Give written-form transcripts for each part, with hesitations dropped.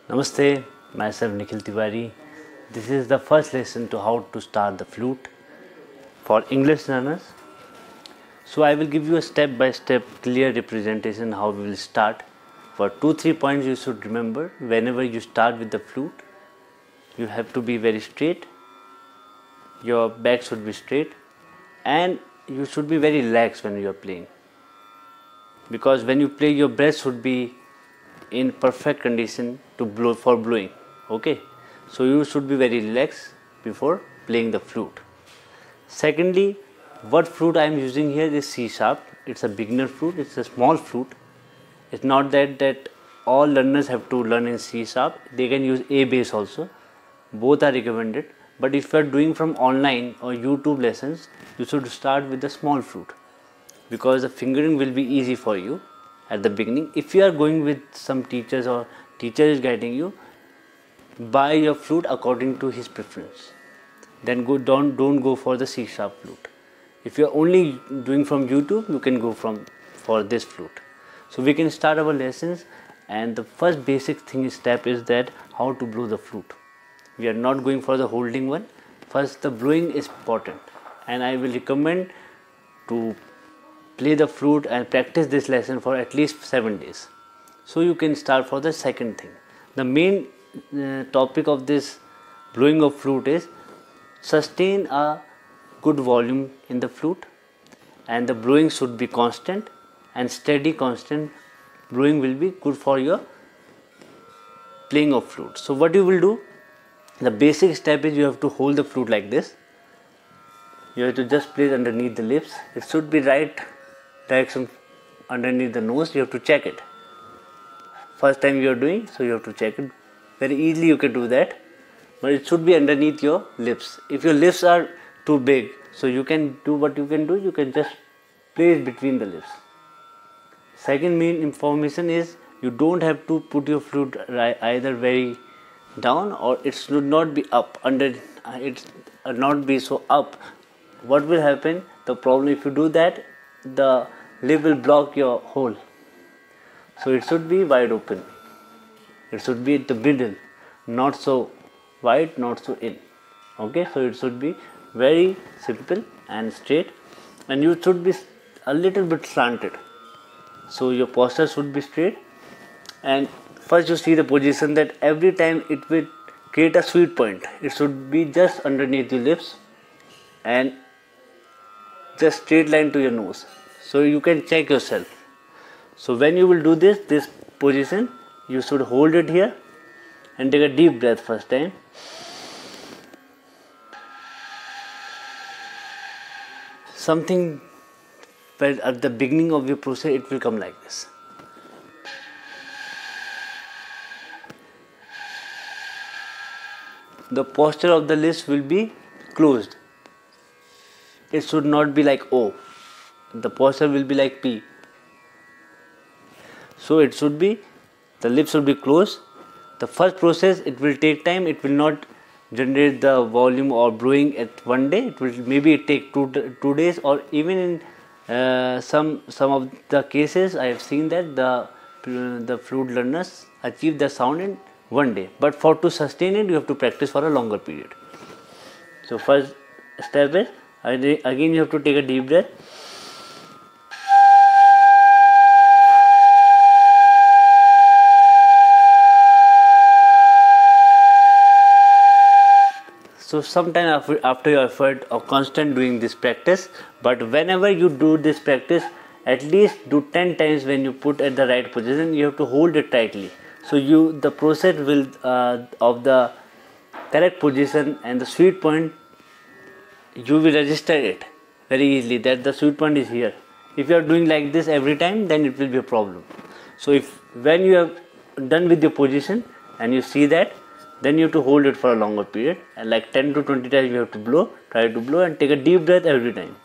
Namaste, myself Nikhil Tiwari. This is the first lesson to how to start the flute for English learners. So I will give you a step-by-step clear representation how we will start. For 2-3 points you should remember whenever you start with the flute. You have to be very straight. Your back should be straight and you should be very relaxed when you are playing. Because when you play, your breath should be in perfect condition to blow for blowing. Okay, so you should be very relaxed before playing the flute. Secondly, what flute I am using here is C sharp. It's a beginner flute. It's a small flute. It's not that all learners have to learn in C sharp. They can use A bass also. Both are recommended. But if you are doing from online or YouTube lessons, you should start with the small flute, because the fingering will be easy for you at the beginning. If you are going with some teachers or teacher is guiding you, buy your flute according to his preference. Then don't go for the C sharp flute. If you are only doing from YouTube, you can go for this flute. So we can start our lessons, and the first basic step is that how to blow the flute. We are not going for the holding one. First, the blowing is important, and I will recommend to play the flute and practice this lesson for at least 7 days. So you can start for the second thing. The main topic of this blowing of flute is sustain a good volume in the flute, and the blowing should be constant and steady. Constant blowing will be good for your playing of flute. So what you will do, the basic step is you have to hold the flute like this. You have to just place underneath the lips. It should be right direction underneath the nose. You have to check it. First time you are doing, so you have to check it. Very easily you can do that, but it should be underneath your lips. If your lips are too big, so you can do what you can do. You can just place between the lips. Second main information is you don't have to put your flute either very down or it should not be up. It not be so up. What will happen? The problem, if you do that, the lip will block your hole. So it should be wide open. It should be at the middle, not so wide, not so in. Okay, so it should be very simple and straight, and you should be a little bit slanted. So your posture should be straight, and first you see the position that every time it will create a sweet point. It should be just underneath your lips and just straight line to your nose. So you can check yourself. So when you will do this position, you should hold it here and take a deep breath first time. Something where at the beginning of your process it will come like this. The posture of the lips will be closed. It should not be like O. The posture will be like P. So it should be, the lips should be closed. The first process, it will take time. It will not generate the volume or blowing at one day. It will maybe take two days, or even in some of the cases I have seen that the flute learners achieve the sound in one day. But to sustain it, you have to practice for a longer period. So first step is, again you have to take a deep breath. So sometime after your effort or constant doing this practice, but whenever you do this practice, at least do 10 times. When you put at the right position, you have to hold it tightly. So the process will of the correct position and the sweet point, you will register it very easily that the sweet point is here. If you are doing like this every time, then it will be a problem. So when you have done with your position and you see that, then you have to hold it for a longer period, and like 10 to 20 times you have to blow. Try to blow and take a deep breath every time.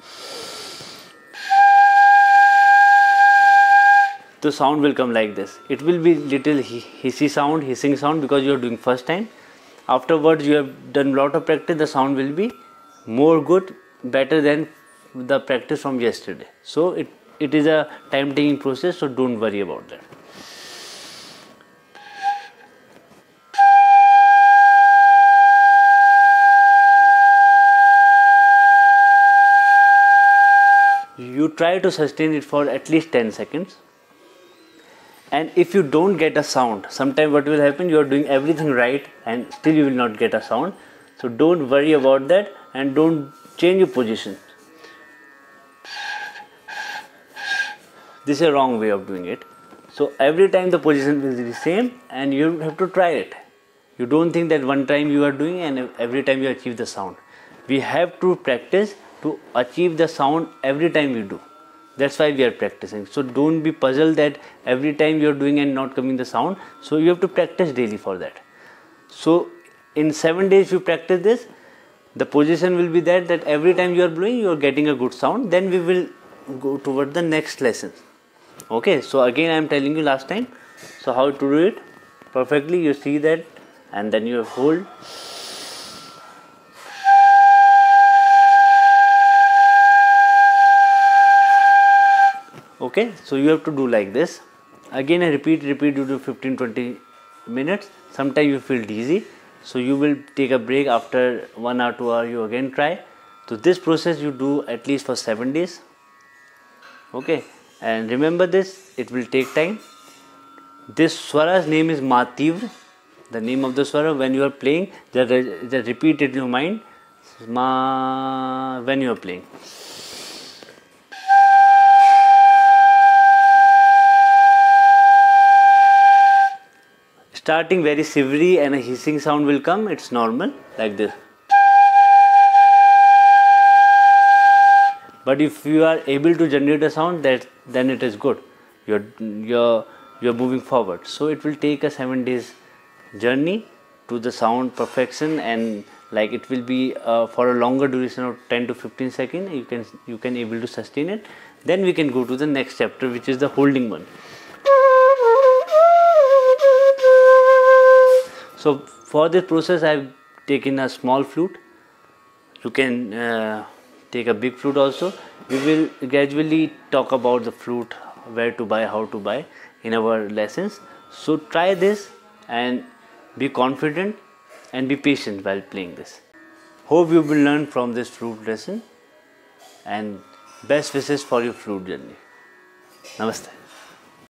The sound will come like this. It will be little hissing sound because you are doing first time. Afterwards you have done lot of practice, the sound will be more good, better than the practice from yesterday. So it is a time taking process, so don't worry about that. try to sustain it for at least 10 seconds. And if you don't get a sound, sometimes what will happen, you are doing everything right and still you will not get a sound. So don't worry about that and don't change your position. This is a wrong way of doing it. So every time the position will be the same and you have to try it. You don't think that one time you are doing and every time you achieve the sound. We have to practice to achieve the sound every time you do. That's why we are practicing. So don't be puzzled that every time you are doing and not coming the sound. So you have to practice daily for that. So in 7 days you practice this, the position will be that every time you are blowing you are getting a good sound. Then we will go toward the next lesson. Okay, so again I am telling you last time. So how to do it perfectly, you see that, and then you hold. Okay, so you have to do like this. Again I repeat you do 15-20 minutes. Sometimes you feel dizzy, so you will take a break after 1 or 2 hours. You again try. So this process you do at least for 7 days. Okay, and remember this, it will take time. This swara's name is Mativra. The name of the swara, when you are playing, just repeat it in your mind. Ma, when you are playing. Starting very silvery and a hissing sound will come. It's normal, like this. But if you are able to generate a sound, then it is good. You're moving forward. So it will take a 7 days journey to the sound perfection, and like it will be for a longer duration of 10 to 15 seconds. You can able to sustain it. Then we can go to the next chapter, which is the holding one. So for this process I have taken a small flute. You can take a big flute also. We will gradually talk about the flute, where to buy, how to buy in our lessons. So try this and be confident and be patient while playing this. Hope you will learn from this flute lesson, and best wishes for your flute journey. Namaste.